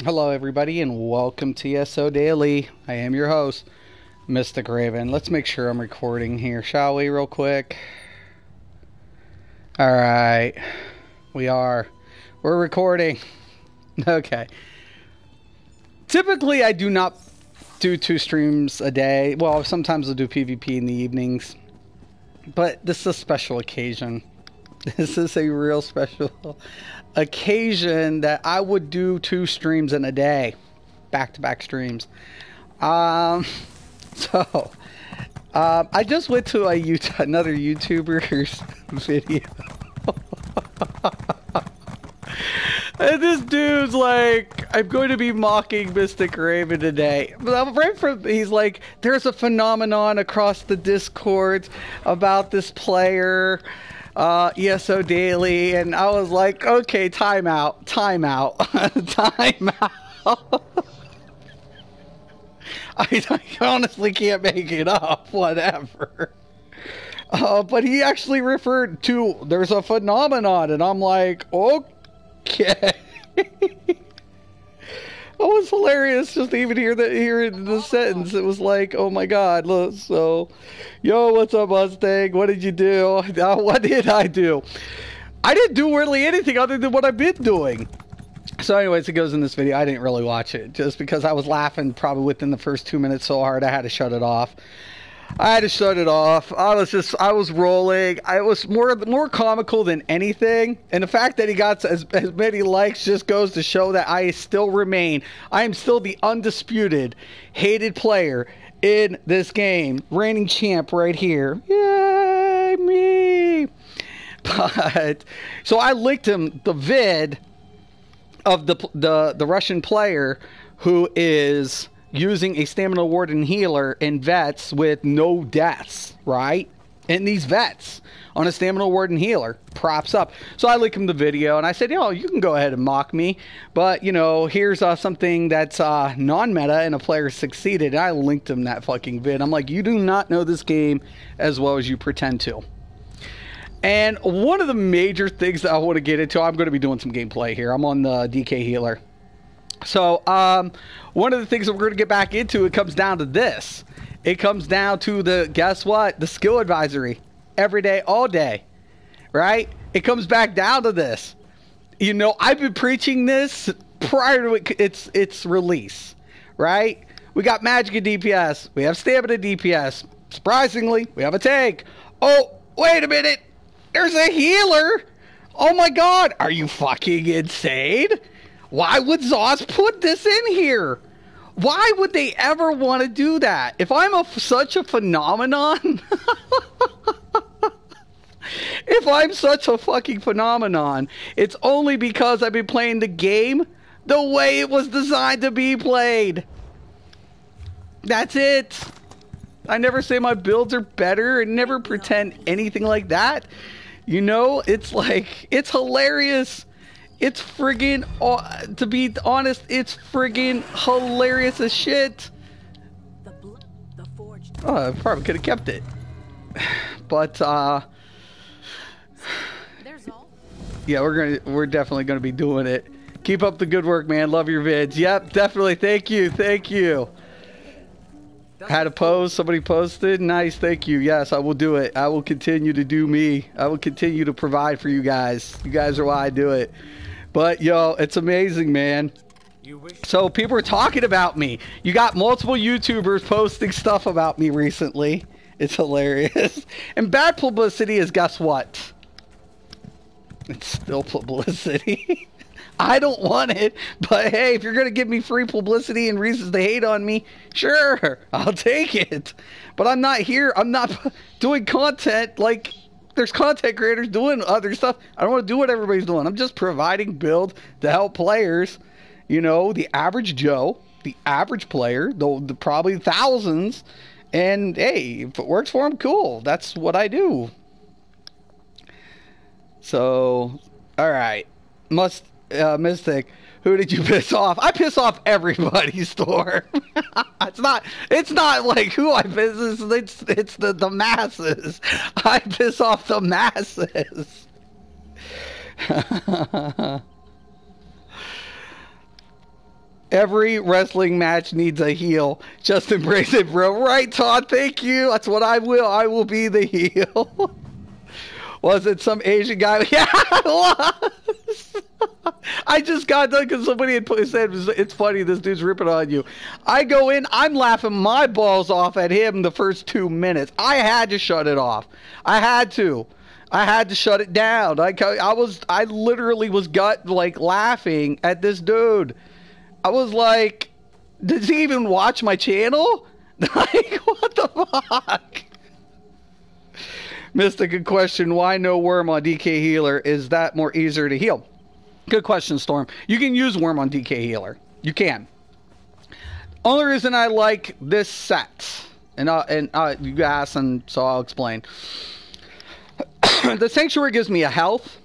Hello, everybody, and welcome to ESO Daily. I am your host, Mysticraven. Let's make sure I'm recording here, shall we, real quick? Alright, we're recording. Okay. Typically, I do not do 2 streams a day. Well, sometimes I'll do PvP in the evenings. But this is a special occasion. This is a real special occasion that I would do 2 streams in a day, back-to-back streams. I just went to another YouTuber's video, and this dude's like, "I'm going to be mocking Mysticraven today." He's like, "There's a phenomenon across the Discord about this player." ESO Daily, and I was like, okay, time out. Time out. I honestly can't make it up, whatever. But he actually referred to, there's a phenomenon, and I'm like, okay. It was hilarious just to even hear the sentence. It was like, oh my god, look, so, yo, what's up, Mustang? What did you do? What did I do? I didn't do really anything other than what I've been doing. So anyways, it goes in this video. I didn't really watch it just because I was laughing probably within the first 2 minutes so hard I had to shut it off. I was rolling. I was more comical than anything. And the fact that he got as many likes just goes to show that I am still the undisputed, hated player in this game. Reigning champ right here. Yay, me. But, so I linked him the vid of the Russian player who is using a stamina warden healer in vets with no deaths, right? And these vets on a stamina warden healer, props up. So I linked him the video and I said, yo, you can go ahead and mock me, but you know, here's something that's non-meta and a player succeeded. And I linked him that fucking vid. I'm like, you do not know this game as well as you pretend to. And one of the major things that I want to get into, I'm going to be doing some gameplay here. I'm on the DK healer. So, one of the things that we're going to get back into, it comes down to this. It comes down to guess what? The skill advisory. Every day, all day. Right? It comes back down to this. You know, I've been preaching this prior to its release. Right? We got magic and DPS. We have stamina DPS. Surprisingly, we have a tank. Oh, wait a minute. There's a healer. Oh my god. Are you fucking insane? Why would Zoz put this in here? Why would they ever want to do that? If I'm such a phenomenon, if I'm such a fucking phenomenon, it's only because I've been playing the game the way it was designed to be played. That's it. I never say my builds are better and never pretend anything like that. You know, it's like, it's hilarious. It's friggin', to be honest, it's friggin' hilarious as shit. Oh, I probably could have kept it. But, yeah, we're definitely gonna be doing it. Keep up the good work, man. Love your vids. Yep, definitely. Thank you. Had a post, somebody posted. Nice, thank you. Yes, I will do it. I will continue to do me. I will continue to provide for you guys. You guys are why I do it. But, yo, it's amazing, man. So, people are talking about me. You got multiple YouTubers posting stuff about me recently. It's hilarious. And bad publicity is, guess what? It's still publicity. I don't want it, but hey, if you're going to give me free publicity and reasons to hate on me, sure, I'll take it. But I'm not doing content like there's content creators doing other stuff. I don't want to do what everybody's doing. I'm just providing build to help players, you know, the average Joe, the average player, the probably thousands. And hey, if it works for them, cool. That's what I do. So, all right. Mystic, who did you piss off? I piss off everybody, Storm. It's not like who I piss, it's the masses. I piss off the masses. Every wrestling match needs a heel. Just embrace it, bro. Right, Todd? Thank you. That's what I will. I will be the heel. Was it some Asian guy? Yeah, it was. I just got done because somebody had said, it's funny, this dude's ripping on you. I go in, I'm laughing my balls off at him the first 2 minutes. I had to shut it off. I had to shut it down. I literally was laughing at this dude. I was like, does he even watch my channel? Like, what the fuck? Mystic, good question. Why no worm on DK Healer? Is that more easier to heal? Good question, Storm. You can use worm on DK Healer. You can. Only reason I like this set, and you asked, and so I'll explain. The Sanctuary gives me a health,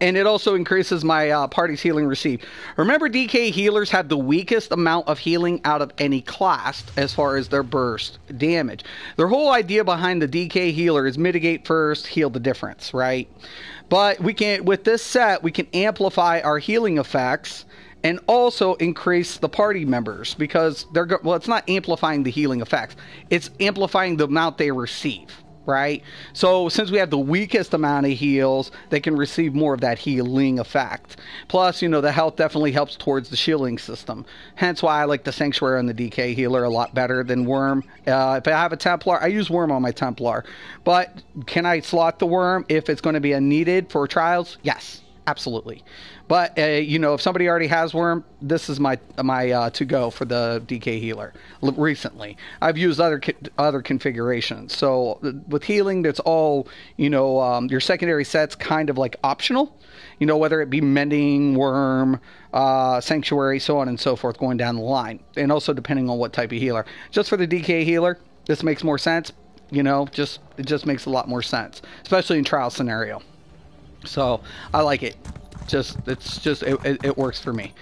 and it also increases my party's healing received. Remember, DK healers have the weakest amount of healing out of any class as far as their burst damage. Their whole idea behind the DK healer is mitigate first, heal the difference, right? But we can, with this set, we can amplify our healing effects and also increase the party members, because it's not amplifying the healing effects, it's amplifying the amount they receive. Right? So since we have the weakest amount of heals, they can receive more of that healing effect. Plus, the health definitely helps towards the shielding system. Hence why I like the Sanctuary and the DK healer a lot better than Worm. If I have a Templar, I use Worm on my Templar. But can I slot the Worm if it's going to be a needed for trials? Yes, absolutely. But, if somebody already has Worm, this is my to-go for the DK healer recently. I've used other configurations. So with healing, that's all, your secondary set's kind of like optional. Whether it be Mending, Worm, Sanctuary, so on and so forth, going down the line. And also depending on what type of healer. Just for the DK healer, this makes more sense. It just makes a lot more sense. Especially in trial scenario. So, I like it. It works for me.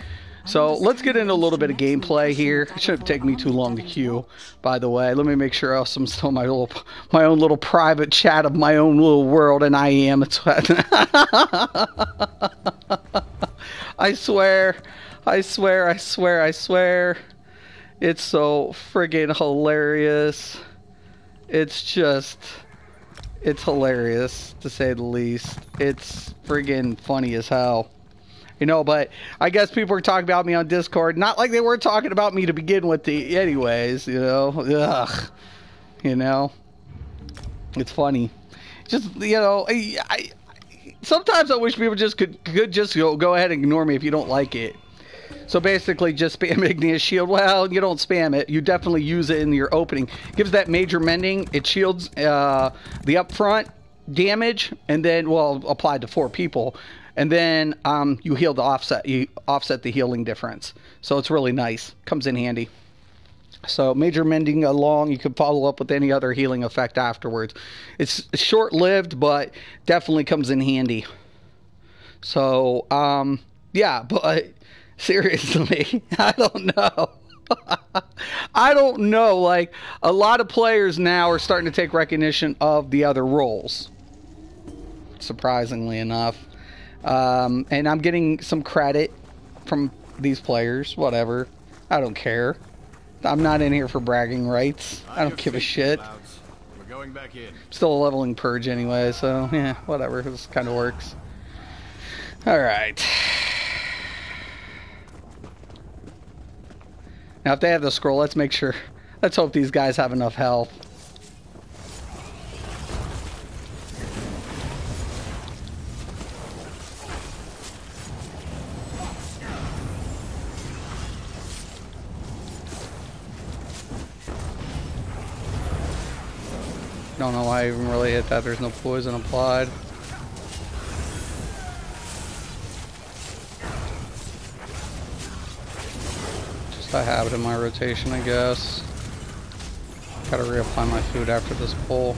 So let's get into a little bit of gameplay here. It shouldn't take me too long to queue, by the way. Let me make sure else I'm still my own little private chat of my own little world, and I am. It's I swear. It's so friggin' hilarious. It's hilarious, to say the least. It's friggin' funny as hell. But I guess people are talking about me on Discord. Not like they were talking about me to begin with anyways, Ugh. It's funny. Just, sometimes I wish people just could just go ahead and ignore me if you don't like it. So basically, just spam Igneous Shield. Well, you don't spam it. You definitely use it in your opening. Gives that major mending. It shields the upfront damage, and then, applied to 4 people. And then you heal the offset. You offset the healing difference. So it's really nice. Comes in handy. So major mending along, you can follow up with any other healing effect afterwards. It's short-lived, but definitely comes in handy. So, yeah, but seriously, I don't know. I don't know. Like, a lot of players now are starting to take recognition of the other roles. Surprisingly enough. And I'm getting some credit from these players. Whatever. I don't care. I'm not in here for bragging rights. I don't give a shit. We're going back in. Still a leveling purge anyway, so yeah, whatever. This kind of works. Alright. Now, if they have the scroll, let's make sure. Let's hope these guys have enough health. Don't know why I even really hit that. There's no poison applied. Just a habit in my rotation, I guess. Gotta reapply my food after this pull.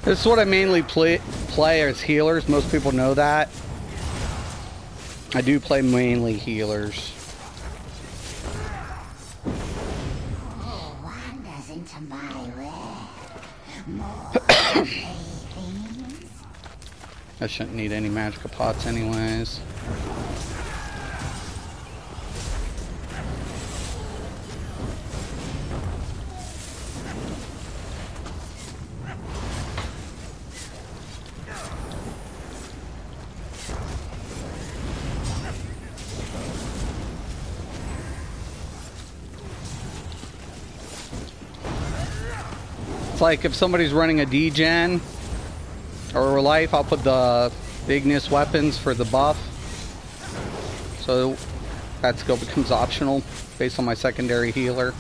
This is what I mainly play as healers. Most people know that. I do play mainly healers. Wanders into my web. I shouldn't need any magical pots anyways. It's like if somebody's running a degen or a life, I'll put the igneous weapons for the buff. So that skill becomes optional based on my secondary healer.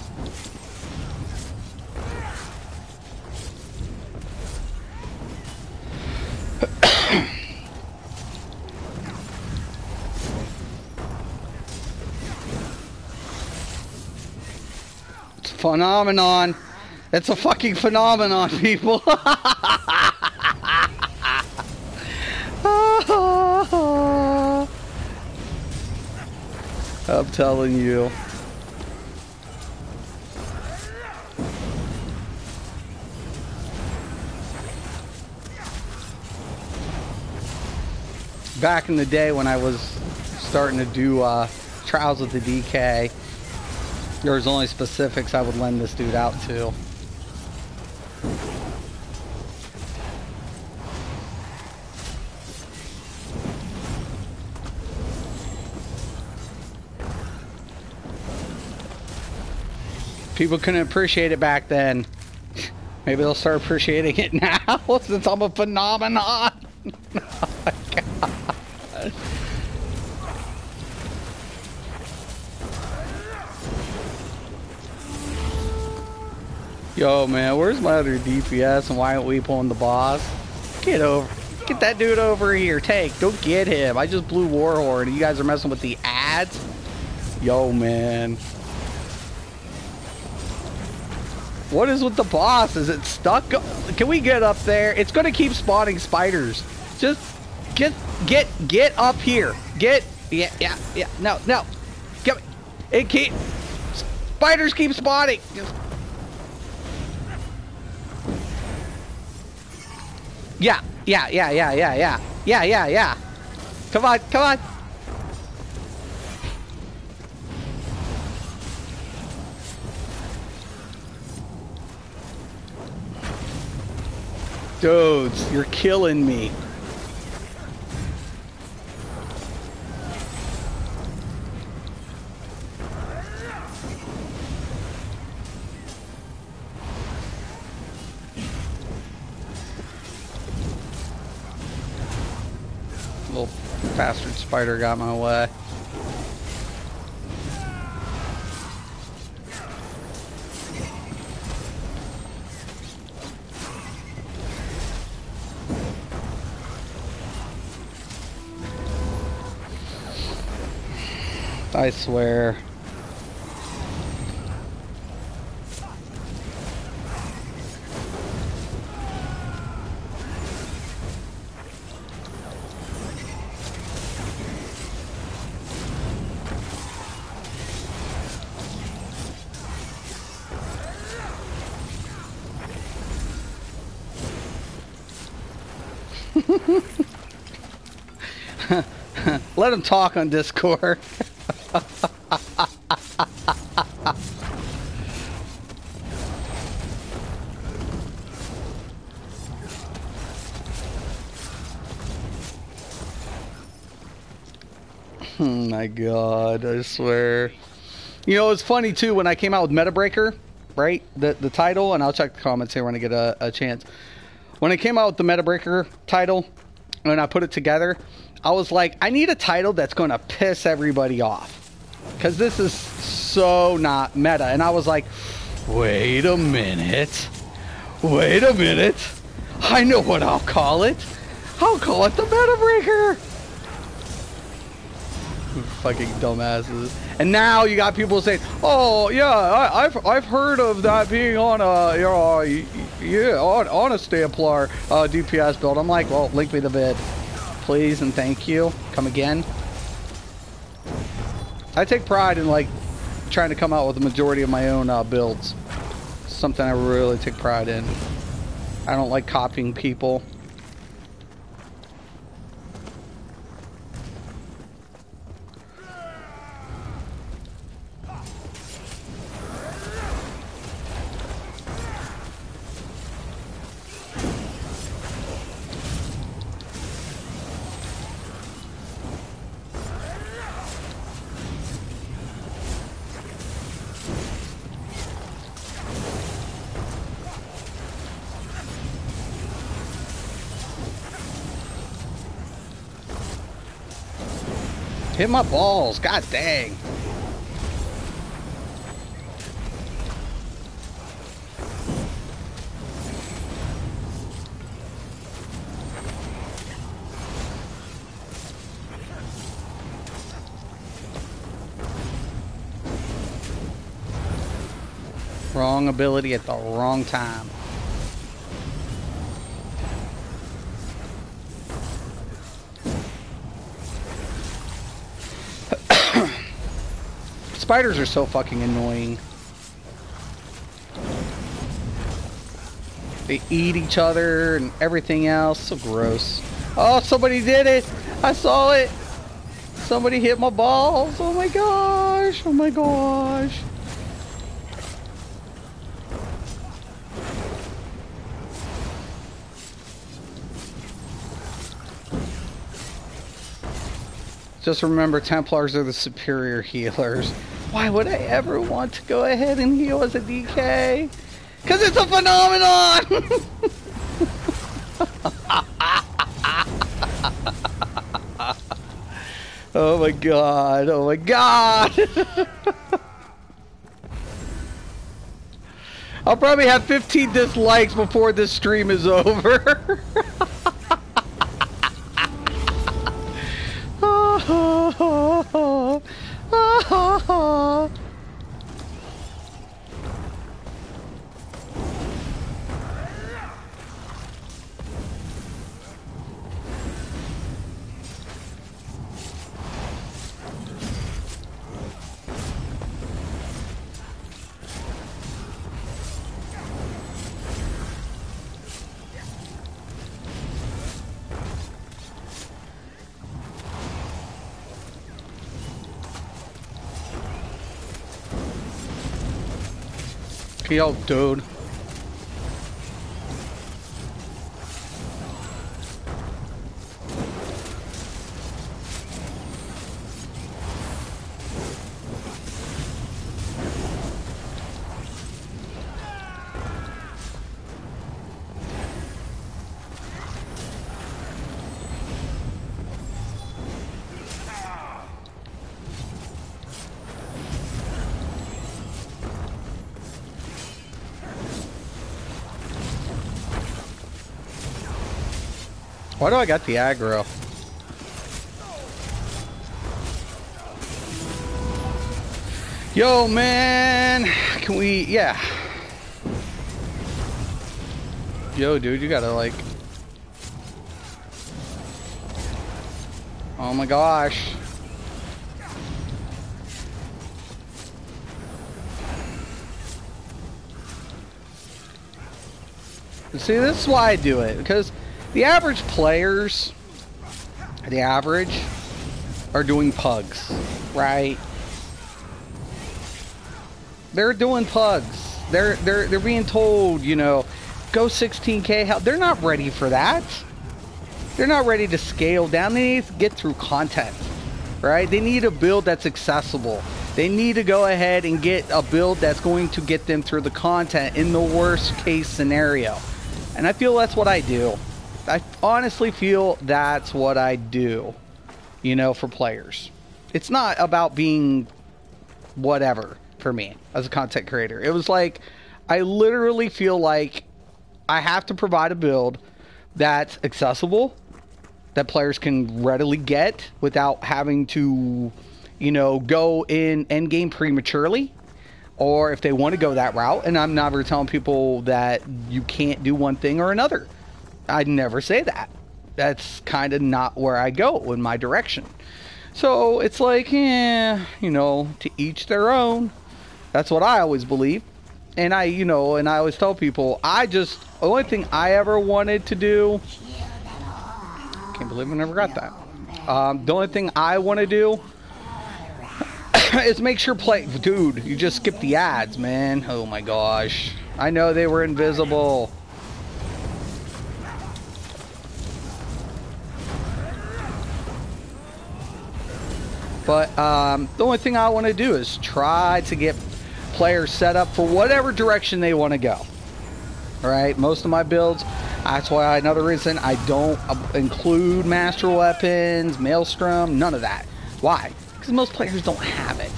It's a phenomenon. It's a fucking phenomenon, people. I'm telling you. Back in the day when I was starting to do trials with the DK, there was only specifics I would lend this dude out to. People couldn't appreciate it back then. Maybe they'll start appreciating it now since I'm a phenomenon. Oh my God. Yo, man, where's my other DPS and why aren't we pulling the boss? Get that dude over here. Don't get him. I just blew Warhorn and you guys are messing with the ads? Yo, man. What is with the boss? Is it stuck? Can we get up there? It's gonna keep spawning spiders. Just get up here. Yeah. No. Come. Spiders keep spawning. Yeah. Come on. Dudes, you're killing me. Little bastard spider got my way. I swear. Let him talk on Discord. Oh my God, I swear. You know, it's funny too, when I came out with Metabreaker, right? The title, and I'll check the comments here when I get a chance. When I came out with the Metabreaker title, and I put it together, I was like, I need a title that's going to piss everybody off. Because this is so not meta. And I was like, wait a minute. I know what I'll call it. I'll call it the Metabreaker. Fucking dumbasses. And now you got people saying, oh yeah, I've heard of that being on a on a Stamplar DPS build. I'm like, well, link me the vid, please and thank you. Come again. I take pride in like trying to come out with the majority of my own builds. Something I really take pride in. I don't like copying people. Hit my balls, god dang. Wrong ability at the wrong time. Spiders are so fucking annoying. They eat each other and everything else. So gross. Oh, somebody did it! I saw it! Somebody hit my balls! Oh my gosh! Oh my gosh! Just remember, Templars are the superior healers. Why would I ever want to go ahead and heal as a DK? Because it's a phenomenon! Oh my god, oh my god! I'll probably have 15 dislikes before this stream is over. Yo, dude. Why do I got the aggro? Yo, man! Can we... Yeah. Yo, dude, you gotta, like... Oh my gosh. See, this is why I do it, because the average players, the average, are doing pugs, right? They're doing pugs. They're being told, you know, go 16k. How they're not ready for that. They're not ready to scale down. They need to get through content, right? They need a build that's accessible. They need to go ahead and get a build that's going to get them through the content in the worst case scenario. And I feel that's what I do. I honestly feel that's what I do, you know, for players. It's not about being whatever for me as a content creator. It was like, I literally feel like I have to provide a build that's accessible, that players can readily get without having to, you know, go in endgame prematurely. Or if they want to go that route, and I'm never telling people that you can't do one thing or another. I'd never say that. That's kind of not where I go in my direction. So it's like, you know, to each their own. That's what I always believe. And I always tell people, the only thing I ever wanted to do, can't believe I never got that. The only thing I want to do is make sure dude, you just skipped the ads, man. Oh my gosh. I know they were invisible. But the only thing I want to do is try to get players set up for whatever direction they want to go. All right, most of my builds, that's why another reason I don't include master weapons, maelstrom, none of that. Why? Because most players don't have it.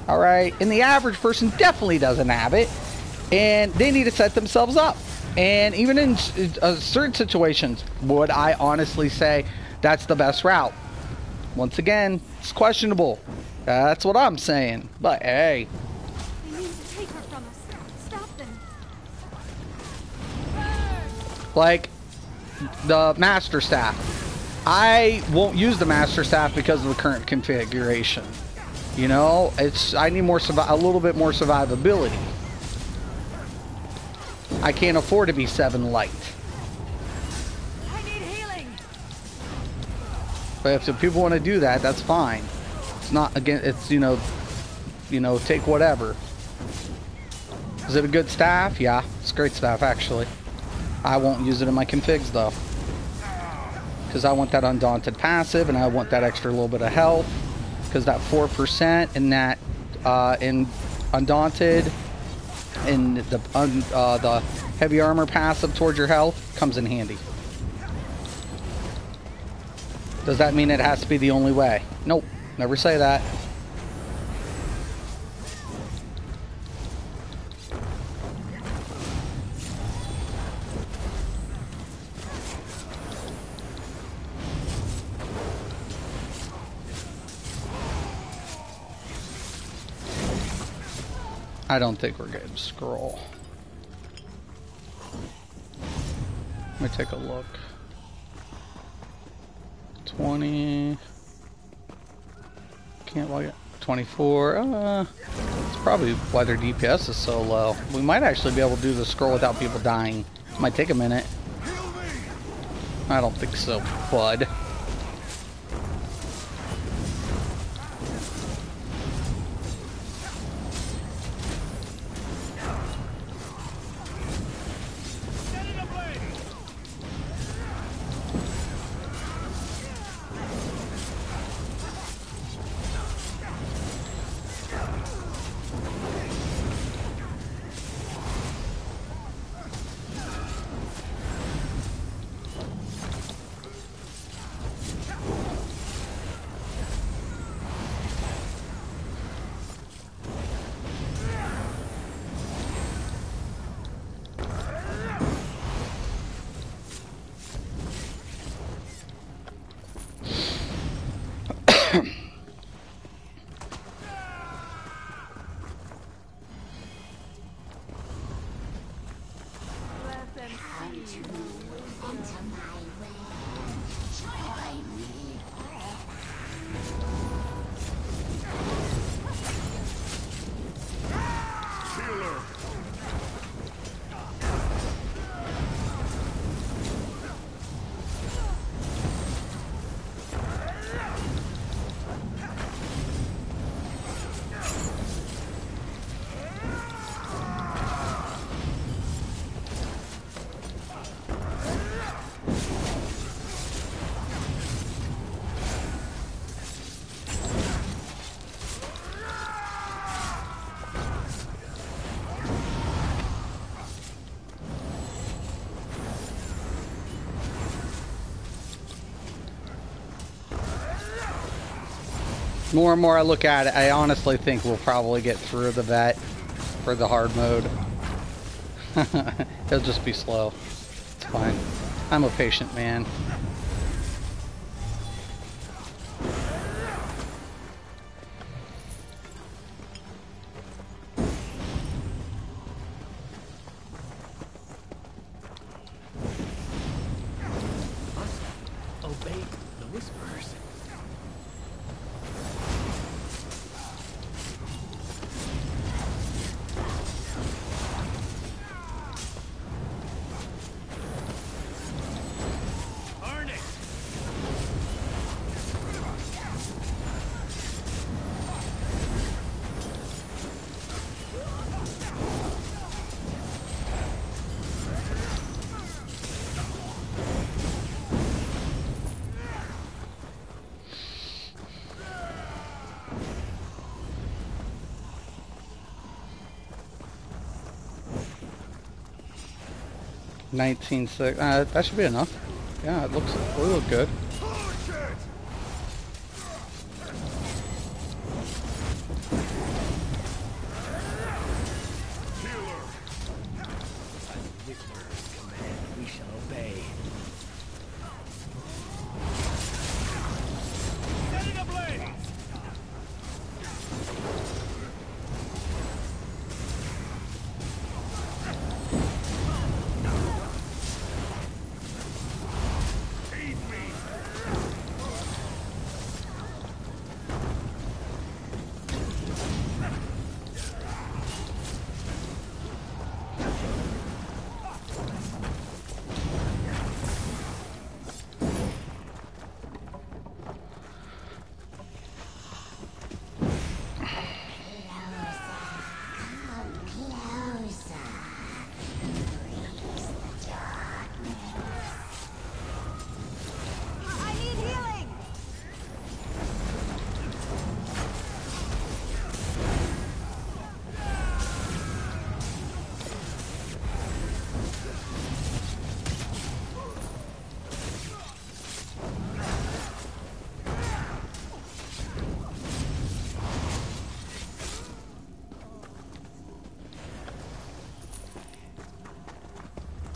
All right, and the average person definitely doesn't have it, and they need to set themselves up. And even in certain situations, would I honestly say that's the best route? Once again, it's questionable. That's what I'm saying. But hey. They need to take her from us. Stop them. Like the master staff. I won't use the master staff because of the current configuration. You know, I need a little bit more survivability. I can't afford to be 7 light. I need healing. But if people want to do that, that's fine. It's not again. It's you know, take whatever. Is it a good staff? Yeah, it's great staff actually. I won't use it in my configs though, because I want that undaunted passive and I want that extra little bit of health. Because that 4% in that in undaunted and the heavy armor passive towards your health comes in handy. Does that mean it has to be the only way? Nope, never say that. I don't think we're getting scroll. Let me take a look. 20. Can't log it. 24. It's probably why their DPS is so low. We might actually be able to do the scroll without people dying. Might take a minute. I don't think so, bud. More and more I look at it, I honestly think we'll probably get through the vet for the hard mode. It'll just be slow. It's fine. I'm a patient man. Obey the whispers. 19.6. That should be enough. Yeah, it looks. We look good. We shall obey. Setting ablaze! I need healing.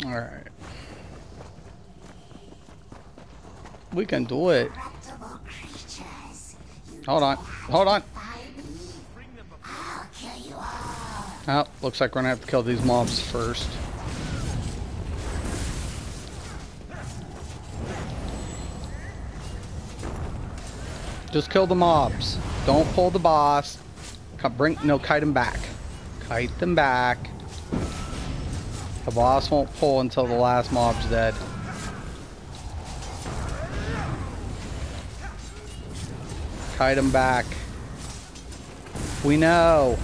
All right. We can do it. Corruptible creatures. You Hold on. Hold on. fight me, I'll kill you all. Oh, looks like we're gonna have to kill these mobs first. Just kill the mobs. Don't pull the boss. Kite them back. Kite them back. The boss won't pull until the last mob's dead. Kite them back. We know.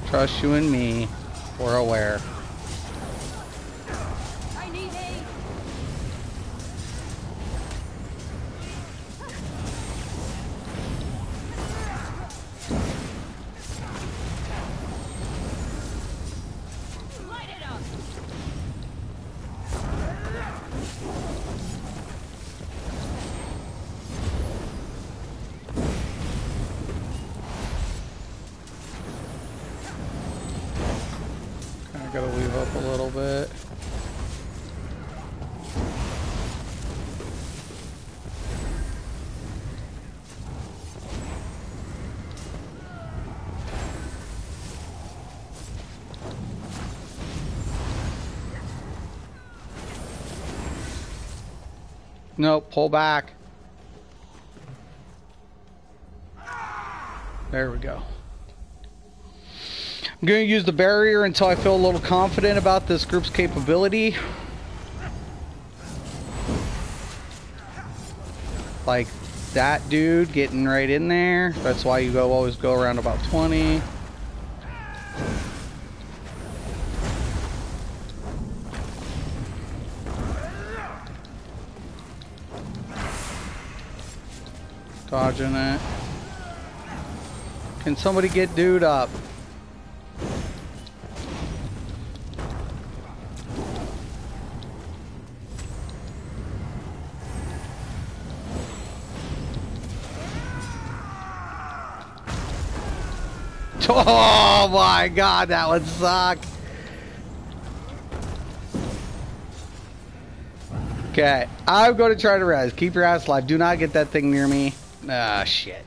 Trust you and me. We're aware. I need aid. Light it up. Kinda gotta leave up a little bit. Nope, pull back. There we go. I'm going to use the barrier until I feel a little confident about this group's capability. Like that dude getting right in there. That's why you always go around about 20. Dodging it. Can somebody get dude up? Oh my god, that would suck. Okay, I'm going to try to res. Keep your ass alive. Do not get that thing near me. Ah, shit.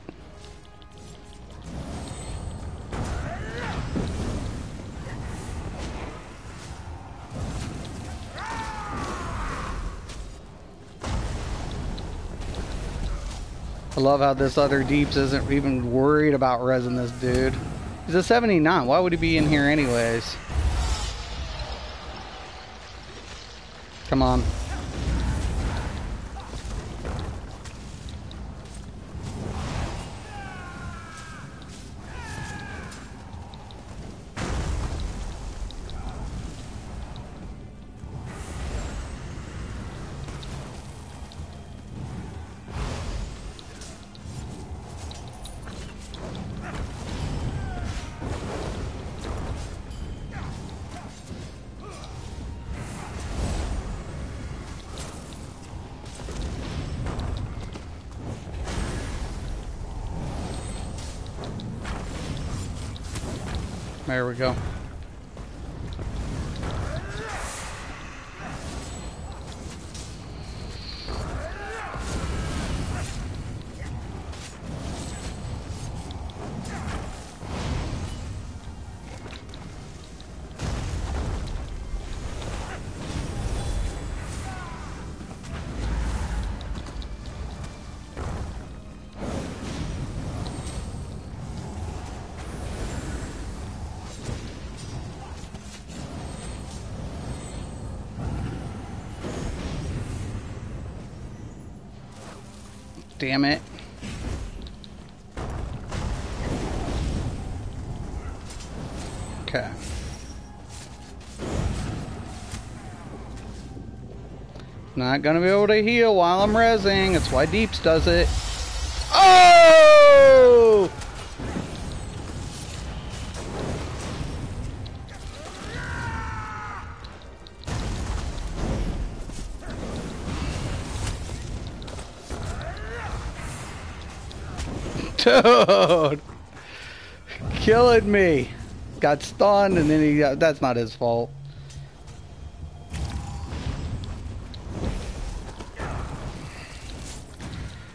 I love how this other Deeps isn't even worried about resin this dude. He's a 79. Why would he be in here anyways? Come on. There we go. Damn it. Okay. Not gonna be able to heal while I'm rezzing. That's why Deeps does it. Oh! Dude! Killing me. Got stunned and then he got, that's not his fault.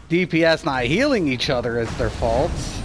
DPS not healing each other is their faults.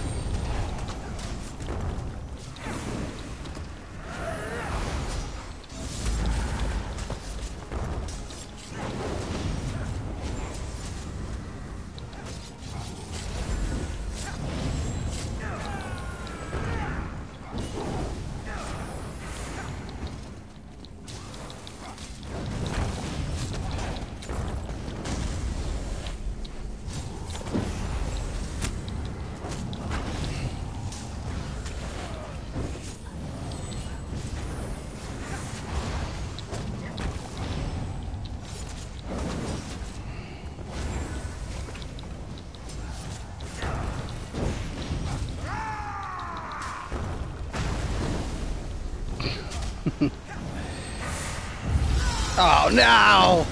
Oh no!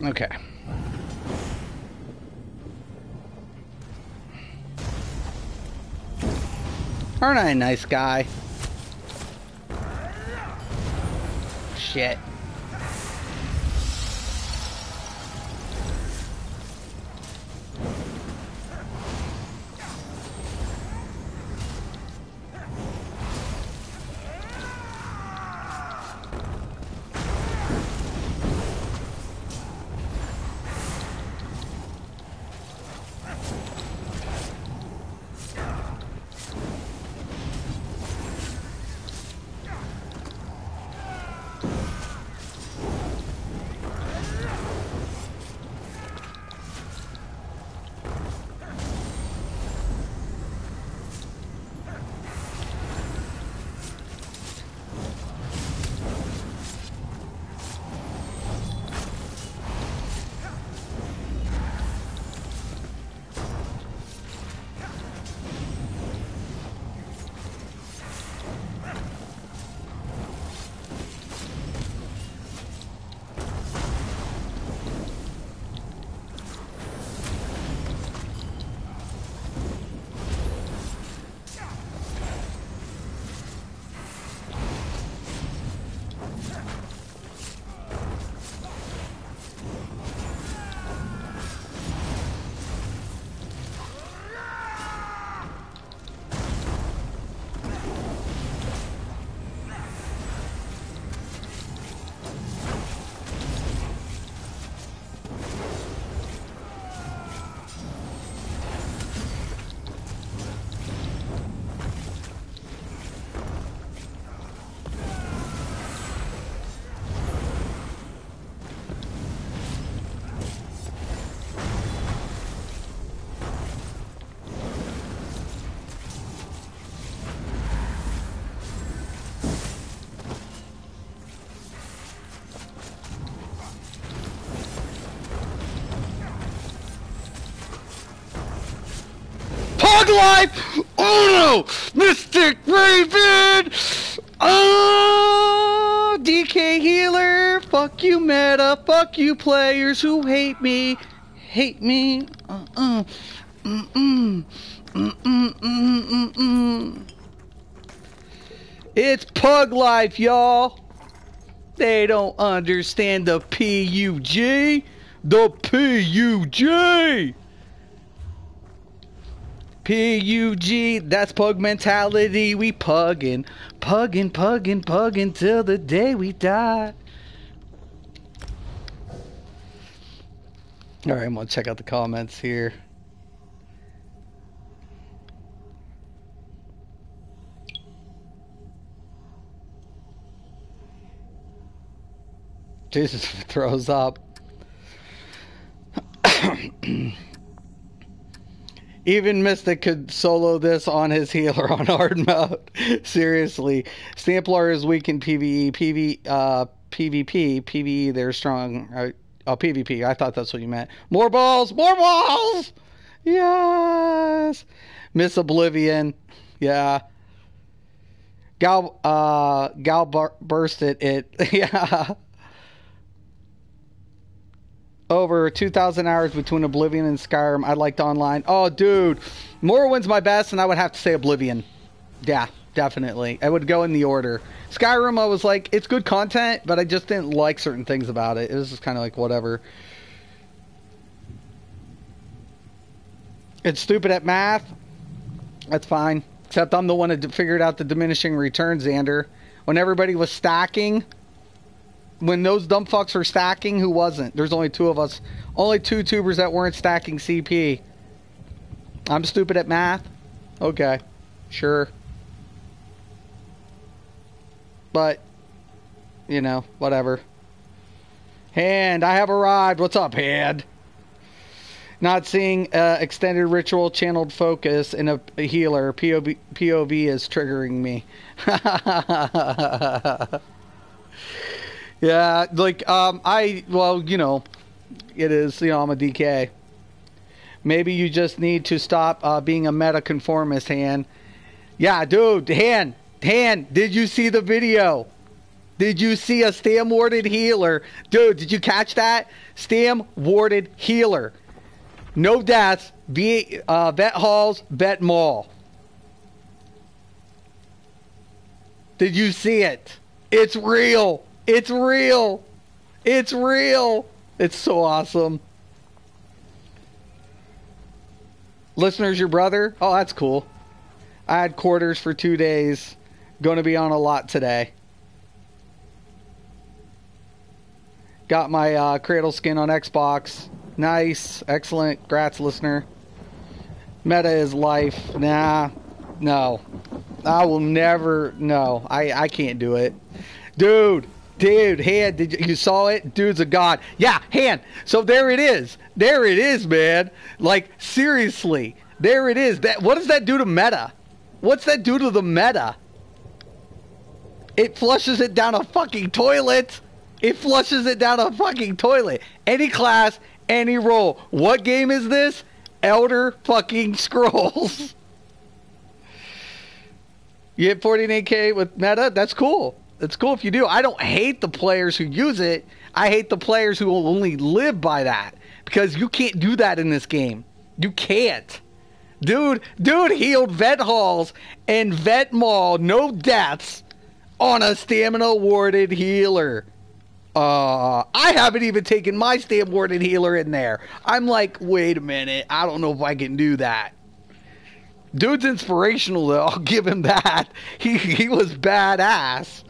Okay. Aren't I a nice guy? Shit. Pog life! Oh no! Mysticraven! Oh, DK healer! Fuck you, meta! Fuck you, players who hate me! Hate me! It's pug life, y'all! They don't understand the PUG! The PUG! PUG, that's pug mentality. We puggin', puggin', puggin', puggin' till the day we die. Alright, I'm gonna check out the comments here. Jesus throws up. Even Mystic could solo this on his healer on hard mode. Seriously. Stamplar is weak in PvE. PvP. PvE, they're strong. Oh, PvP. I thought that's what you meant. More balls! More balls! Yes! Miss Oblivion. Yeah. Gal bursted it. Yeah. Over 2,000 hours between Oblivion and Skyrim. I liked online. Oh, dude. Morrowind's my best, and I would have to say Oblivion. Yeah, definitely. I would go in the order. Skyrim, I was like, it's good content, but I just didn't like certain things about it. It was just kind of like, whatever. It's stupid at math. That's fine. Except I'm the one that figured out the diminishing returns, Xander. When everybody was stacking... When those dumb fucks were stacking, who wasn't? There's only two of us. Only two tubers that weren't stacking CP. I'm stupid at math? Okay. Sure. But, you know, whatever. Hand, I have arrived. What's up, Hand? Not seeing extended ritual channeled focus in a healer. POV is triggering me. Yeah, like, well, you know, it is, you know, I'm a DK. Maybe you just need to stop being a meta-conformist, Han. Yeah, dude, Han, did you see the video? Did you see a stam-warded healer? Dude, did you catch that? Stam-warded healer. No deaths, vet halls, vet mall. Did you see it? It's real. It's real. It's real. It's so awesome. Listener's your brother? Oh, that's cool. I had quarters for 2 days. Going to be on a lot today. Got my cradle skin on Xbox. Nice. Excellent. Grats, listener. Meta is life. Nah. No. I will never. No. I can't do it. Dude, Han, you saw it? Dude's a god. Yeah, Han. So there it is. There it is, man. Like, seriously. There it is. What does that do to meta? What's that do to the meta? It flushes it down a fucking toilet. It flushes it down a fucking toilet. Any class, any role. What game is this? Elder fucking Scrolls. You hit 49k with meta? That's cool. It's cool if you do. I don't hate the players who use it. I hate the players who will only live by that. Because you can't do that in this game. You can't. Dude healed vet halls and vet mall, no deaths, on a stamina warded healer. I haven't even taken my stamina warded healer in there. I'm like, wait a minute. I don't know if I can do that. Dude's inspirational though. I'll give him that. He was badass.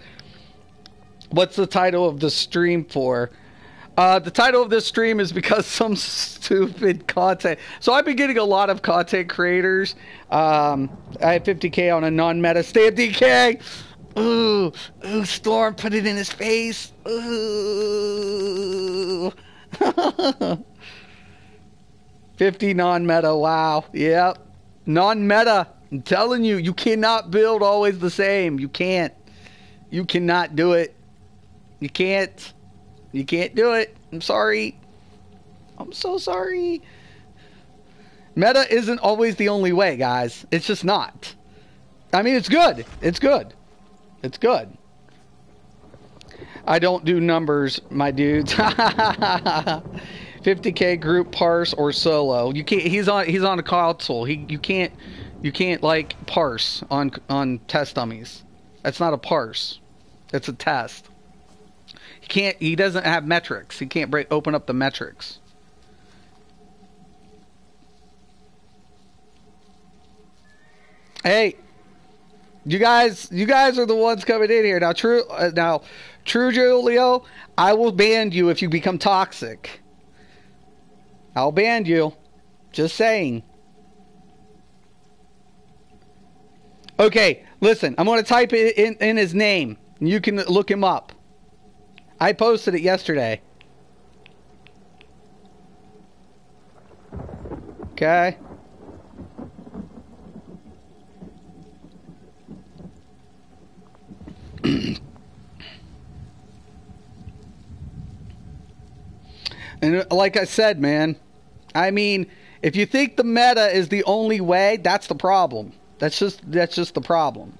What's the title of the stream for? The title of this stream is because some stupid content. So I've been getting a lot of content creators. I have 50k on a non-meta stamp DK. Ooh, Storm, put it in his face. Ooh. 50 non-meta, wow. Yep. Non-meta. I'm telling you, you cannot build always the same. You can't. You cannot do it. You can't. You can't do it. I'm sorry. I'm so sorry. Meta isn't always the only way, guys. It's just not. I mean, it's good. It's good. It's good. I don't do numbers, my dudes. 50K group parse or solo. You can't. He's on a console. You can't like parse on test dummies. That's not a parse. It's a test. He doesn't have metrics. He can't open up the metrics. Hey, you guys are the ones coming in here now. True Julio, I will ban you if you become toxic. I'll ban you. Just saying. Okay, listen. I'm going to type it in his name. You can look him up. I posted it yesterday. Okay. And like I said, man, I mean, if you think the meta is the only way, that's the problem. That's just the problem.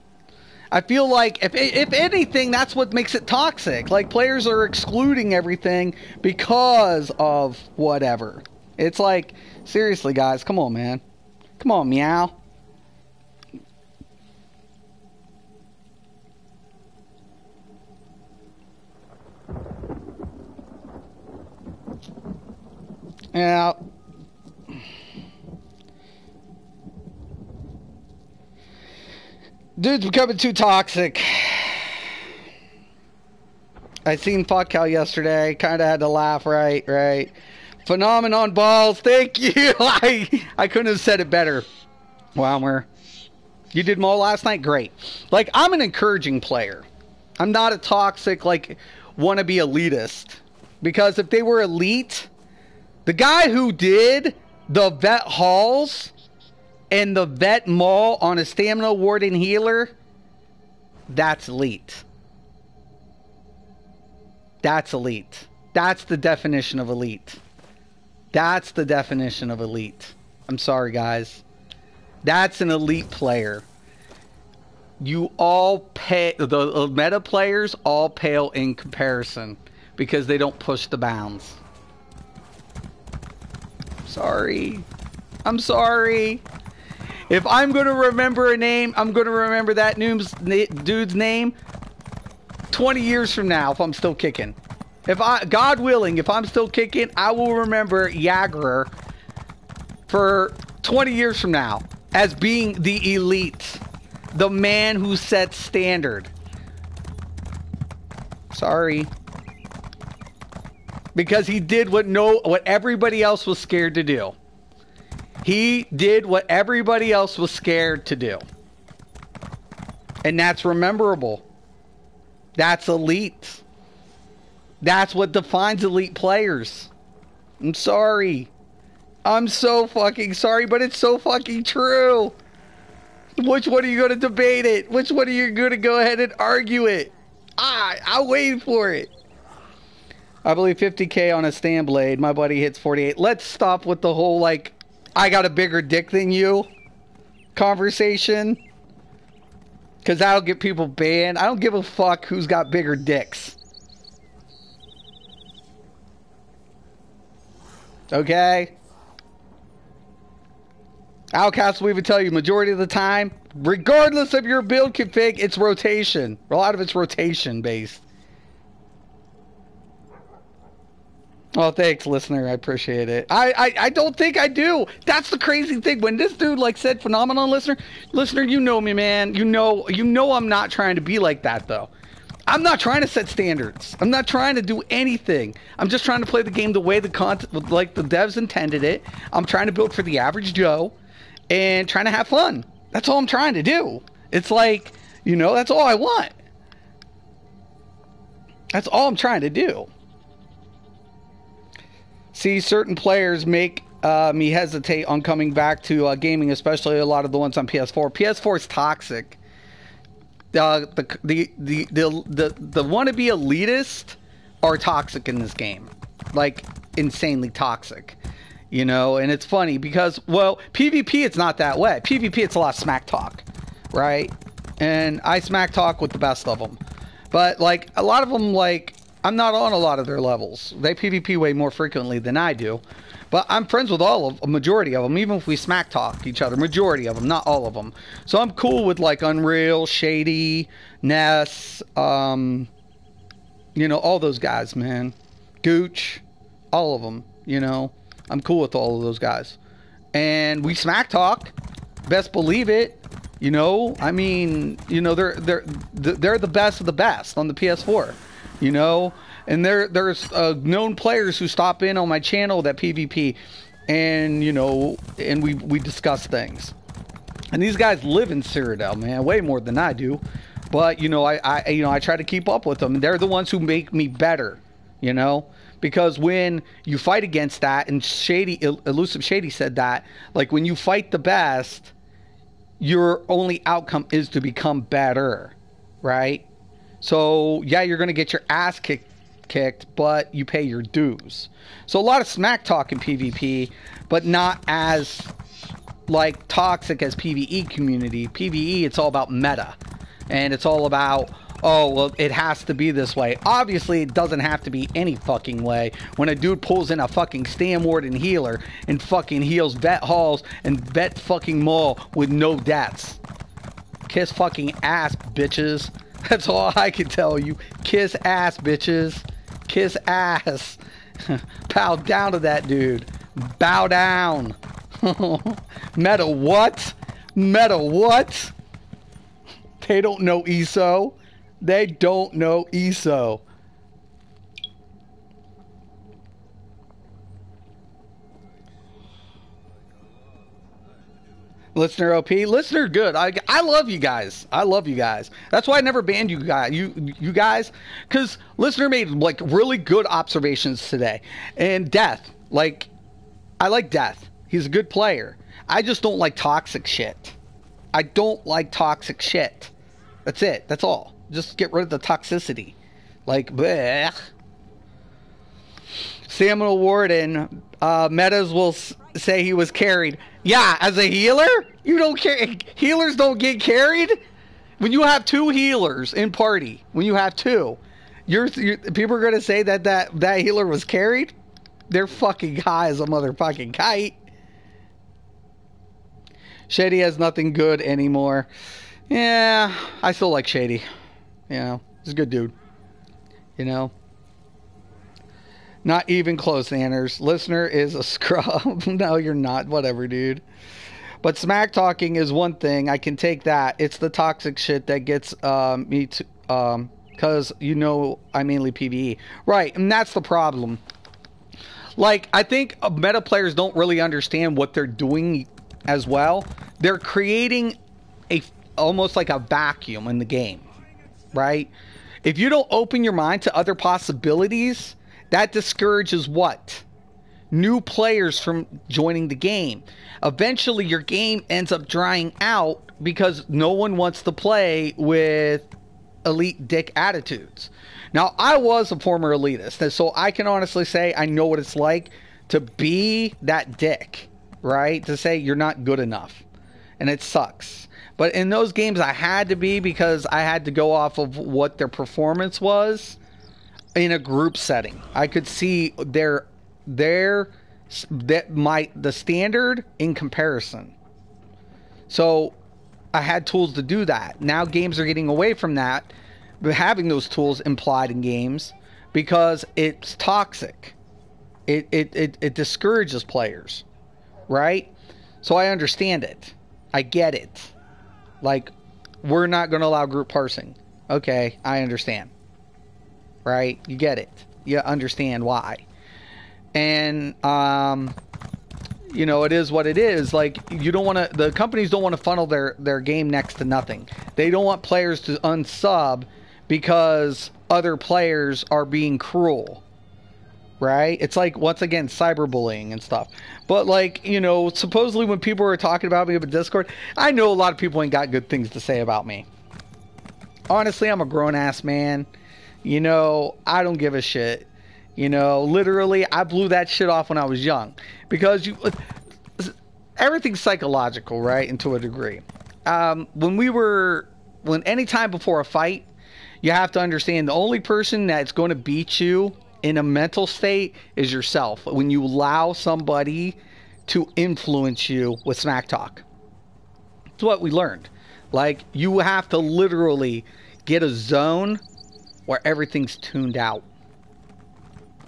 I feel like if anything, that's what makes it toxic. Like, players are excluding everything because of whatever. It's like, seriously, guys, come on, man. Come on, meow. Yeah. Dude's becoming too toxic. I seen Fuck Cal yesterday. Kind of had to laugh, right. Phenomenon balls. Thank you. I couldn't have said it better. Wowmer. You did Mo last night? Great. Like, I'm an encouraging player. I'm not a toxic, like, wannabe elitist. Because if they were elite, the guy who did the vet halls and the vet mall on a stamina ward and healer, that's elite. That's elite. That's the definition of elite. That's the definition of elite. I'm sorry, guys. That's an elite player. You all pay, the meta players all pale in comparison because they don't push the bounds. Sorry. I'm sorry. If I'm going to remember a name, I'm going to remember that dude's name 20 years from now if I'm still kicking. God willing, if I'm still kicking, I will remember Jagger for 20 years from now as being the elite. The man who sets standard. Sorry. Because he did what everybody else was scared to do. He did what everybody else was scared to do. And that's rememberable. That's elite. That's what defines elite players. I'm sorry. I'm so fucking sorry, but it's so fucking true. Which one are you going to debate it? Which one are you going to go ahead and argue it? I'll wait for it. I believe 50K on a stand blade. My buddy hits 48. Let's stop with the whole, like, I got a bigger dick than you conversation. Because that'll get people banned. I don't give a fuck who's got bigger dicks. Okay? Outcast will even tell you, majority of the time, regardless of your build config, it's rotation. A lot of it's rotation based. Oh, thanks, listener. I appreciate it. I don't think I do. That's the crazy thing. When this dude like said phenomenon listener, you know me, man. You know I'm not trying to be like that though. I'm not trying to set standards. I'm not trying to do anything. I'm just trying to play the game the way the content, like the devs intended it. I'm trying to build for the average Joe and trying to have fun. That's all I'm trying to do. It's like, that's all I want. That's all I'm trying to do. See, certain players make me hesitate on coming back to gaming, especially a lot of the ones on PS4. PS4 is toxic. The wannabe elitist are toxic in this game, like insanely toxic. You know, and it's funny because, well, PvP, it's not that way. PvP, it's a lot of smack talk, right? And I smack talk with the best of them. But, like, a lot of them, like, I'm not on a lot of their levels. They PvP way more frequently than I do. But I'm friends with a majority of them, even if we smack talk each other. Majority of them, not all of them. So I'm cool with, like, Unreal, Shady, Ness, you know, all those guys, man. Gooch, all of them, you know. I'm cool with all of those guys. And we smack talk. Best believe it. You know, I mean, you know, they're the best of the best on the PS4. You know, and there's known players who stop in on my channel that PvP, and you know, and we discuss things. And these guys live in Cyrodiil, man, way more than I do. But you know, I try to keep up with them. They're the ones who make me better. You know. Because when you fight against that, and Elusive Shady said that, like when you fight the best, your only outcome is to become better, right? So, yeah, you're going to get your ass kicked, but you pay your dues. So a lot of smack talk in PvP, but not as, like, toxic as PvE community. PvE, it's all about meta. And it's all about, oh, well, it has to be this way. Obviously, it doesn't have to be any fucking way. When a dude pulls in a fucking Stand Warden healer and fucking heals vet halls and vet fucking mall with no deaths. Kiss fucking ass, bitches. That's all I can tell you. Kiss ass, bitches. Kiss ass. Bow down to that dude. Bow down. Meta what? Meta what? They don't know ESO. They don't know ESO. Listener OP, listener good. I love you guys. I love you guys. That's why I never banned you guys. You guys, because listener made like really good observations today. And Death, like, I like Death. He's a good player. I just don't like toxic shit. I don't like toxic shit. That's it. That's all. Just get rid of the toxicity. Like, bleh. Samuel Warden, Metas will say he was carried. Yeah, as a healer? You don't care. Healers don't get carried? When you have two healers in party, when you have two, people are going to say that healer was carried? They're fucking high as a motherfucking kite. Shady has nothing good anymore. Yeah, I still like Shady. You know, he's a good dude. You know? Not even close, Anders. Listener is a scrub. No, you're not. Whatever, dude. But smack talking is one thing. I can take that. It's the toxic shit that gets me to... because, you know, I mainly PvE. Right, and that's the problem. Like, I think meta players don't really understand what they're doing as well. They're creating almost like a vacuum in the game, right? If you don't open your mind to other possibilities, that discourages what? New players from joining the game. Eventually, your game ends up drying out because no one wants to play with elite dick attitudes. Now, I was a former elitist, and so I can honestly say I know what it's like to be that dick, right? To say you're not good enough. And it sucks. But in those games, I had to be because I had to go off of what their performance was in a group setting. I could see the standard in comparison. So I had tools to do that. Now games are getting away from that, having those tools implied in games because it's toxic. It discourages players, right? So I understand it. I get it. Like, we're not going to allow group parsing. Okay, I understand. Right? You get it. You understand why. And, you know, it is what it is. Like, you don't want to... The companies don't want to funnel their game next to nothing. They don't want players to unsub because other players are being cruel. Right? It's like, once again, cyberbullying and stuff. But, like, you know, supposedly when people were talking about me over Discord, I know a lot of people ain't got good things to say about me. Honestly, I'm a grown-ass man. You know, I don't give a shit. You know, literally, I blew that shit off when I was young. Because everything's psychological, right? And to a degree. Any time before a fight, you have to understand the only person that's going to beat you in a mental state is yourself. When you allow somebody to influence you with smack talk. It's what we learned. Like, you have to literally get a zone where everything's tuned out.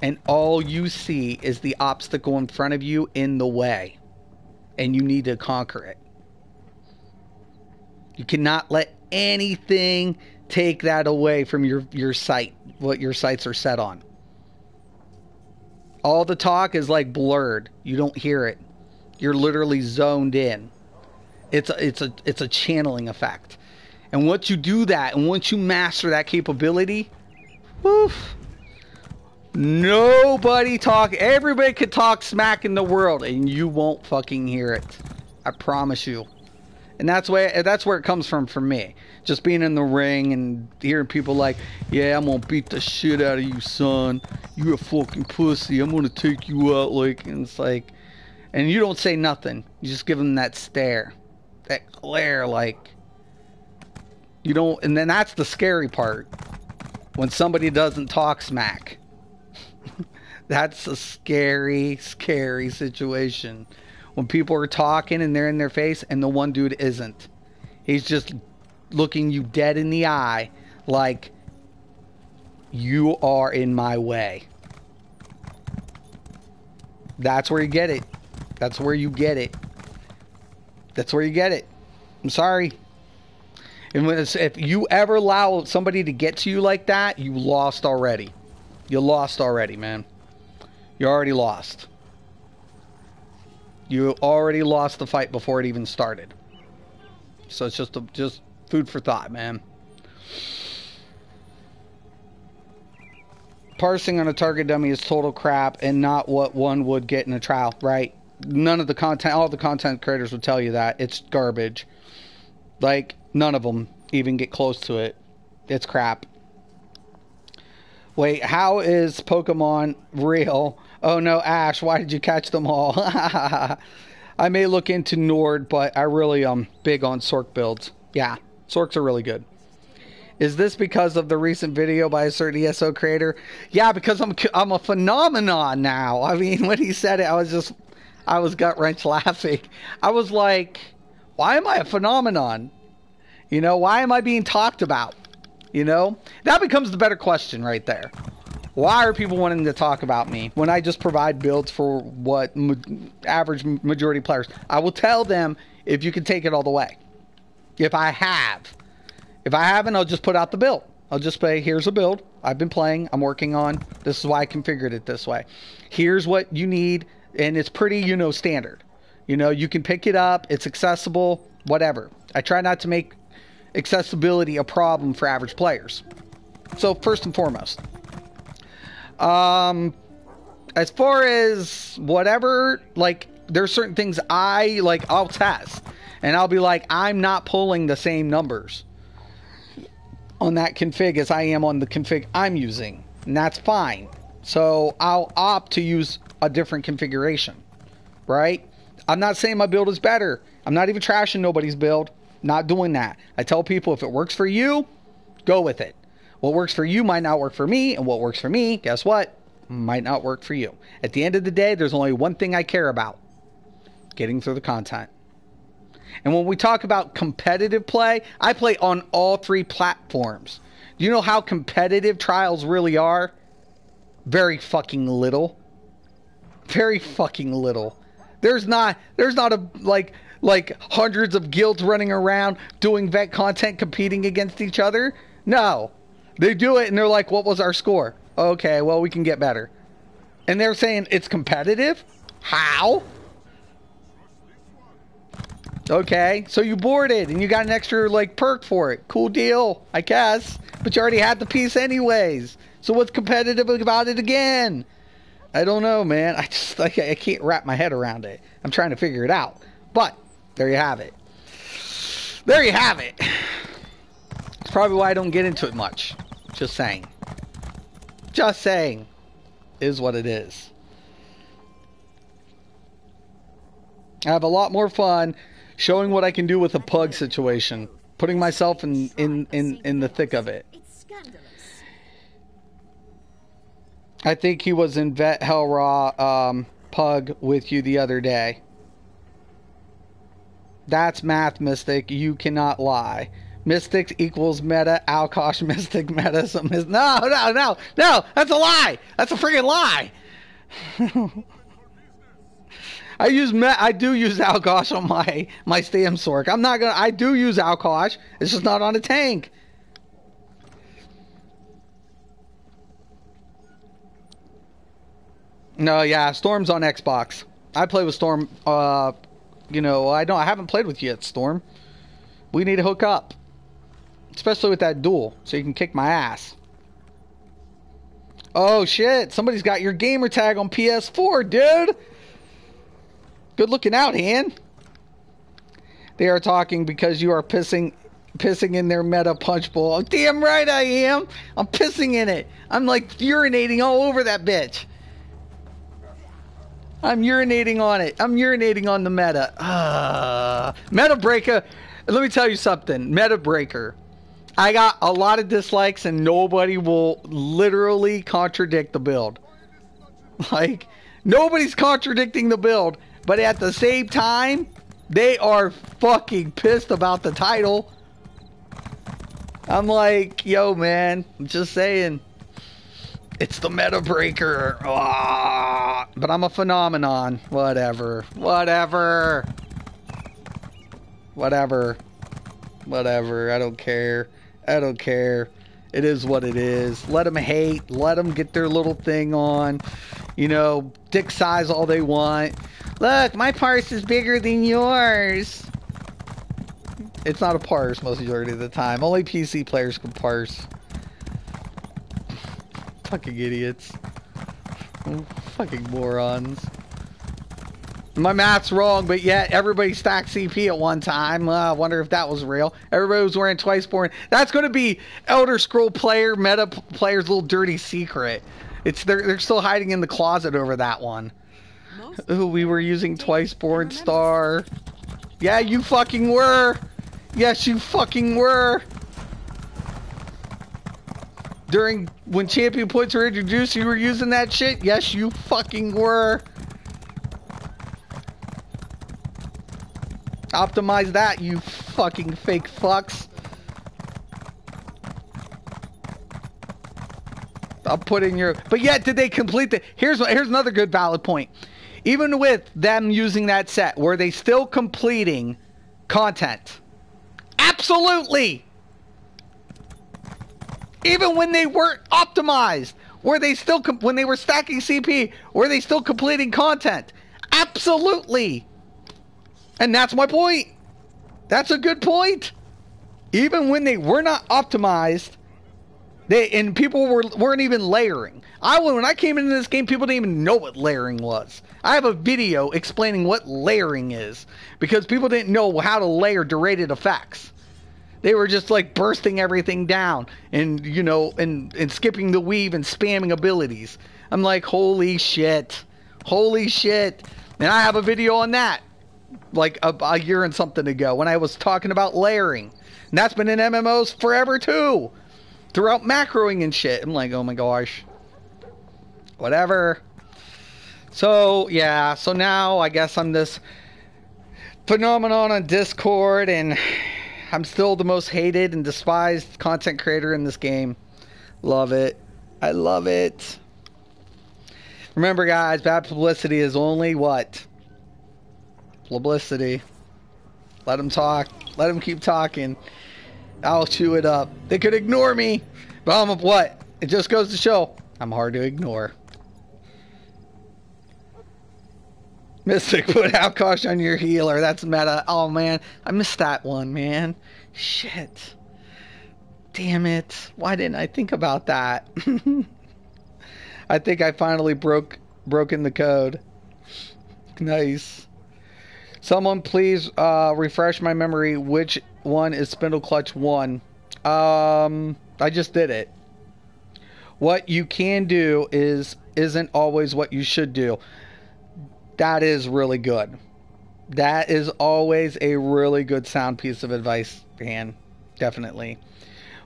And all you see is the obstacle in front of you in the way. And you need to conquer it. You cannot let anything take that away from your sight, what your sights are set on. All the talk is like blurred. You don't hear it. You're literally zoned in. It's a channeling effect. And once you do that, and once you master that capability, woof. Everybody could talk smack in the world, and you won't fucking hear it. I promise you. And that's where it comes from for me. Just being in the ring and hearing people like, yeah, I'm gonna beat the shit out of you, son. You're a fucking pussy. I'm gonna take you out, like, and it's like, and you don't say nothing. You just give them that stare, that glare, like, you don't. And then that's the scary part. When somebody doesn't talk smack. That's a scary, scary situation. When people are talking and they're in their face and the one dude isn't. He's just looking you dead in the eye like, you are in my way. That's where you get it. That's where you get it. That's where you get it. I'm sorry. And if you ever allow somebody to get to you like that, you lost already. You lost already, man. You already lost. You already lost the fight before it even started. So it's just food for thought, man. Parsing on a target dummy is total crap and not what one would get in a trial, right? None of the content, all the content creators would tell you that. It's garbage. Like, none of them even get close to it. It's crap. Wait, how is Pokemon real? Oh no, Ash, why did you catch them all? I may look into Nord, but I really am big on Sork builds. Yeah, Sorks are really good. Is this because of the recent video by a certain ESO creator? Yeah, because I'm a phenomenon now. I mean, when he said it, I was gut-wrench laughing. I was like, why am I a phenomenon? You know, why am I being talked about? You know, that becomes the better question right there. Why are people wanting to talk about me when I just provide builds for what average majority players? I will tell them if you can take it all the way. If I haven't, I'll just put out the build. I'll just say, here's a build I've been playing, I'm working on. This is why I configured it this way. Here's what you need, and it's pretty, you know, standard. You know, you can pick it up, it's accessible, whatever. I try not to make accessibility a problem for average players. So first and foremost, as far as whatever, like, there's certain things I'll test, and I'll be like, I'm not pulling the same numbers on that config as I am on the config I'm using, and that's fine. So I'll opt to use a different configuration, right? I'm not saying my build is better. I'm not even trashing nobody's build. Not doing that. I tell people, if it works for you, go with it. What works for you might not work for me, and what works for me, guess what? Might not work for you. At the end of the day, there's only one thing I care about: getting through the content. And when we talk about competitive play, I play on all three platforms. Do you know how competitive trials really are? Very fucking little. Very fucking little. There's not a like hundreds of guilds running around doing vet content competing against each other. No. They do it and they're like, what was our score? Okay, well, we can get better. And they're saying it's competitive? How? Okay, so you boarded and you got an extra like perk for it. Cool deal, I guess. But you already had the piece anyways. So what's competitive about it again? I don't know, man. I can't wrap my head around it. I'm trying to figure it out. But there you have it. There you have it. It's probably why I don't get into it much. Just saying. Just saying. Is what it is. I have a lot more fun showing what I can do with a pug situation, putting myself in the thick of it. It's scandalous. I think he was in Vet Hell Raw pug with you the other day. That's math, Mystic. You cannot lie. Mystic equals meta. Alkosh Mystic meta. So no. That's a lie. That's a freaking lie. I do use Alkosh on my Stam Sork. I do use Alkosh. It's just not on a tank. No, yeah, Storm's on Xbox. I play with Storm. I haven't played with you yet, Storm. We need to hook up, especially with that duel, so you can kick my ass. Oh shit! Somebody's got your gamer tag on PS4, dude. Good looking out, Han. They are talking because you are pissing in their meta punch bowl. Oh, damn right I am. I'm pissing in it. I'm like urinating all over that bitch. I'm urinating on it. I'm urinating on the meta. Meta breaker. Let me tell you something. Meta breaker. I got a lot of dislikes and nobody will literally contradict the build. Like, nobody's contradicting the build. But at the same time, they are fucking pissed about the title. I'm like, yo, man, I'm just saying. It's the meta breaker. But I'm a phenomenon. Whatever. I don't care. It is what it is. Let them hate. Let them get their little thing on. Dick size all they want. Look, my parse is bigger than yours. It's not a parse most majority of the time. Only PC players can parse. Fucking idiots. Fucking morons. My math's wrong, but yet everybody stacked CP at one time. I wonder if that was real. Everybody was wearing Twiceborn. That's going to be Elder Scroll meta player's little dirty secret. They're still hiding in the closet over that one. Ooh, we were using Twiceborn Star. Yeah, you fucking were. Yes, you fucking were. When champion points were introduced, you were using that shit? Yes, you fucking were. Optimize that, you fucking fake fucks. I'll put in your... But yet, did they complete the... Here's another good valid point. Even with them using that set, were they still completing content? Absolutely! Even when they weren't optimized, were they still... when they were stacking CP, were they still completing content? Absolutely! And that's my point. That's a good point. Even when they were not optimized, people weren't even layering. When I came into this game, people didn't even know what layering was. I have a video explaining what layering is because people didn't know how to layer derated effects. They were just like bursting everything down and and skipping the weave and spamming abilities. I'm like, holy shit. And I have a video on that. Like a year and something ago when I was talking about layering. And that's been in MMOs forever too. Throughout macroing and shit. I'm like, oh my gosh. Whatever. So, yeah. So now I guess I'm this phenomenon on Discord and I'm still the most hated and despised content creator in this game. Love it. I love it. Remember guys, bad publicity is only what? Publicity. Let them talk. Let them keep talking. I'll chew it up. They could ignore me, but I'm what? It just goes to show I'm hard to ignore. Mystic, put Alkosh on your healer. That's meta. Oh man, I missed that one, man. Shit. Damn it. Why didn't I think about that? I think I finally broken the code. Nice. Someone please refresh my memory. Which one is Spindle Clutch 1? I just did it. What you can do is isn't always what you should do. That is really good. That is always a really good sound piece of advice, Dan. Definitely.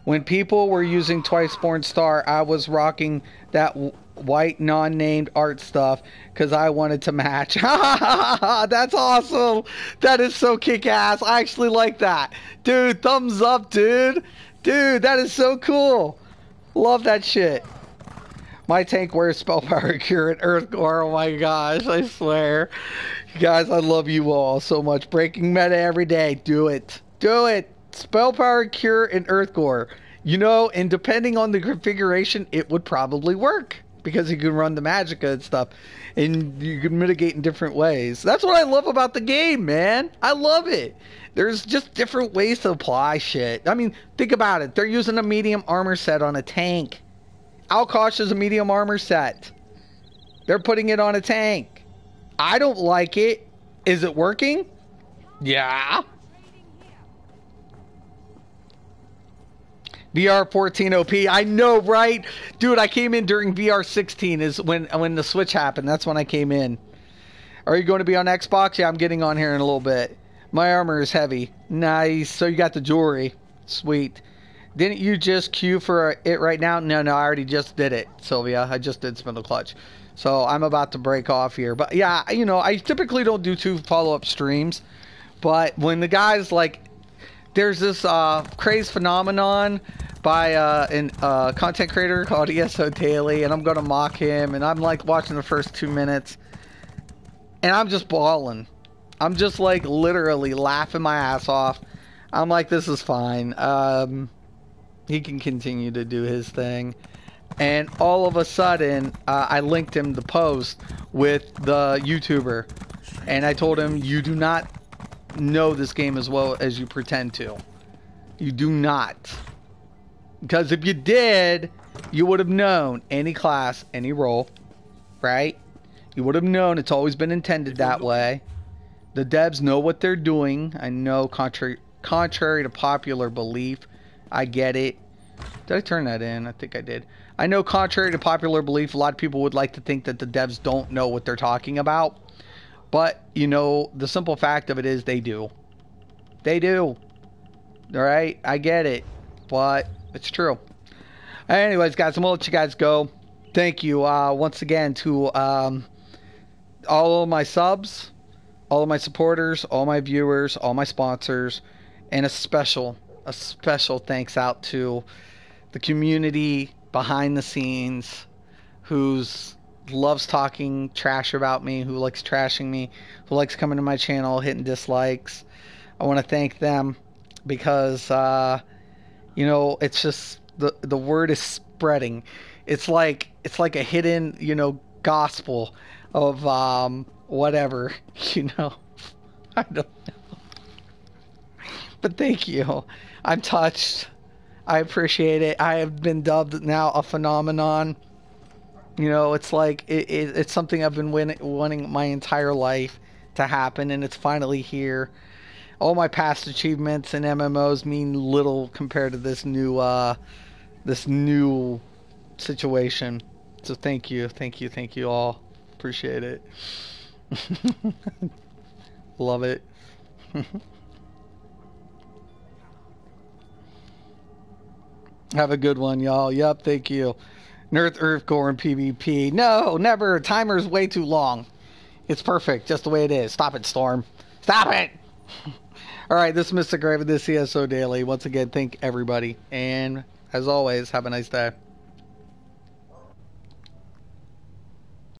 When people were using Twiceborn Star, I was rocking that white non-named art stuff because I wanted to match. That's awesome. That is so kick-ass. I actually like that. Dude, thumbs up, dude. Dude, that is so cool. Love that shit. My tank wears Spell Power Cure and Earthcore. Oh my gosh, I swear. Guys, I love you all so much. Breaking meta every day. Do it. Do it. Spell Power Cure and Earthcore. You know, and depending on the configuration, it would probably work. Because you can run the Magicka and stuff. And you can mitigate in different ways. That's what I love about the game, man. I love it. There's just different ways to apply shit. I mean, think about it. They're using a medium armor set on a tank. Alkosh is a medium armor set. They're putting it on a tank. I don't like it. Is it working? Yeah. VR 14 OP. I know, right? Dude, I came in during VR 16 is when the switch happened. That's when I came in. Are you going to be on Xbox? Yeah, I'm getting on here in a little bit. My armor is heavy. Nice. So you got the jewelry. Sweet. Didn't you just queue for it right now? No, I already just did it, Sylvia. I just did Spindle Clutch. So I'm about to break off here. But yeah, you know, I typically don't do 2 follow-up streams. But when the guys like... There's this craze phenomenon by a content creator called ESO Daily, and I'm going to mock him, and I'm like watching the first 2 minutes, and I'm just bawling. I'm just like literally laughing my ass off. I'm like, this is fine. He can continue to do his thing. And all of a sudden, I linked him the post with the YouTuber, and I told him, you do not know this game as well as you pretend to. You do not. Because if you did, you would have known any class, any role, right? You would have known it's always been intended that way. The devs know what they're doing. I know, contrary to popular belief. I get it. Did I turn that in? I think I did. I know, contrary to popular belief, a lot of people would like to think that the devs don't know what they're talking about. But, you know, the simple fact of it is they do. They do. Alright? I get it. But it's true. Anyways, guys, I'm going to let you guys go. Thank you once again to all of my subs, all of my supporters, all my viewers, all my sponsors, and a special thanks out to the community behind the scenes who's loves talking trash about me, who likes trashing me, who likes coming to my channel, hitting dislikes. I want to thank them because, you know, it's just the word is spreading. It's like a hidden, you know, gospel of whatever, you know. I don't know. But thank you. I'm touched. I appreciate it. I have been dubbed now a phenomenon. You know, it's like it's something I've been wanting my entire life to happen, and it's finally here. All my past achievements in MMOs mean little compared to this new situation. So thank you all. Appreciate it. Love it. Have a good one, y'all. Yep, thank you. Earthcore and PvP. No, never. Timer's way too long. It's perfect, just the way it is. Stop it, Storm. Stop it! Alright, this is Mysticraven, this is ESO Daily. Once again, thank everybody. And, as always, have a nice day.